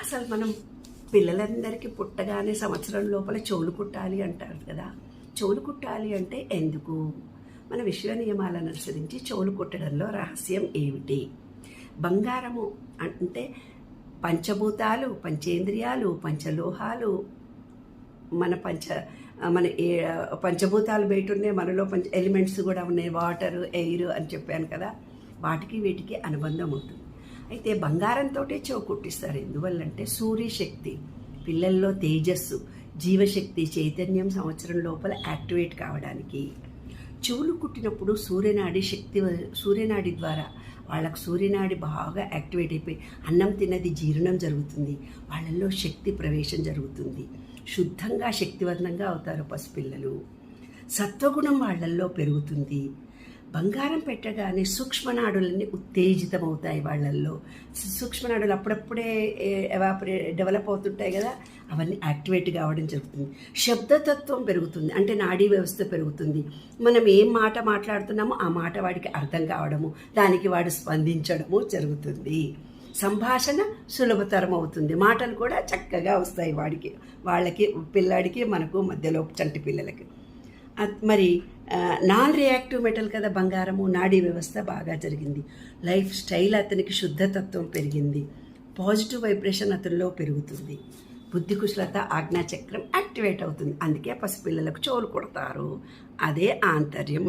అసలు మనం పిల్లలందరికీ పుట్టగానే సంవత్సరం లోపల చెవులు కుట్టాలి అంటారు కదా. చెవులు కుట్టాలి అంటే ఎందుకు? మన విశ్వ నియమాలను అనుసరించి చెవులు కుట్టడంలో రహస్యం ఏమిటి? బంగారము అంటే పంచభూతాలు, పంచేంద్రియాలు, పంచలోహాలు, మన పంచభూతాలు బయట ఉన్నాయి, మనలో ఎలిమెంట్స్ కూడా ఉన్నాయి, వాటర్, ఎయిర్ అని చెప్పాను కదా. వాటికి వీటికి అనుబంధం ఉంటుంది. అయితే బంగారంతో చెవు కుట్టిస్తారు. ఎందువల్లంటే సూర్యశక్తి, పిల్లల్లో తేజస్సు, జీవశక్తి, చైతన్యం సంవత్సరం లోపల యాక్టివేట్ కావడానికి. చెవులు కుట్టినప్పుడు సూర్యనాడి ద్వారా వాళ్ళకు సూర్యనాడి బాగా యాక్టివేట్ అయిపోయి అన్నం తిన్నది జీర్ణం జరుగుతుంది, వాళ్ళల్లో శక్తి ప్రవేశం జరుగుతుంది, శుద్ధంగా శక్తివంతంగా అవుతారు పసిపిల్లలు, సత్వగుణం వాళ్ళల్లో పెరుగుతుంది. బంగారం పెట్టగానే సూక్ష్మనాడులన్నీ ఉత్తేజితమవుతాయి వాళ్ళల్లో. సూక్ష్మనాడులు అప్పుడప్పుడే డెవలప్ అవుతుంటాయి కదా, అవన్నీ యాక్టివేట్ కావడం జరుగుతుంది. శబ్దతత్వం పెరుగుతుంది, అంటే నాడీ వ్యవస్థ పెరుగుతుంది. మనం ఏం మాట మాట్లాడుతున్నామో ఆ మాట వాడికి అర్థం కావడము, దానికి వాడు స్పందించడము జరుగుతుంది. సంభాషణ సులభతరం అవుతుంది, మాటలు కూడా చక్కగా వస్తాయి వాళ్ళకి పిల్లాడికి మనకు మధ్యలో చంటి పిల్లలకి. మరి నాన్ రియాక్టివ్ మెటల్ కదా బంగారము. నాడీ వ్యవస్థ బాగా జరిగింది, లైఫ్ స్టైల్ అతనికి శుద్ధతత్వం పెరిగింది, పాజిటివ్ వైబ్రేషన్ అతనిలో పెరుగుతుంది, బుద్ధి కుశలత, ఆజ్ఞాచక్రం యాక్టివేట్ అవుతుంది. అందుకే పసిపిల్లలకు చెవులు కొడతారు. అదే ఆంతర్యం.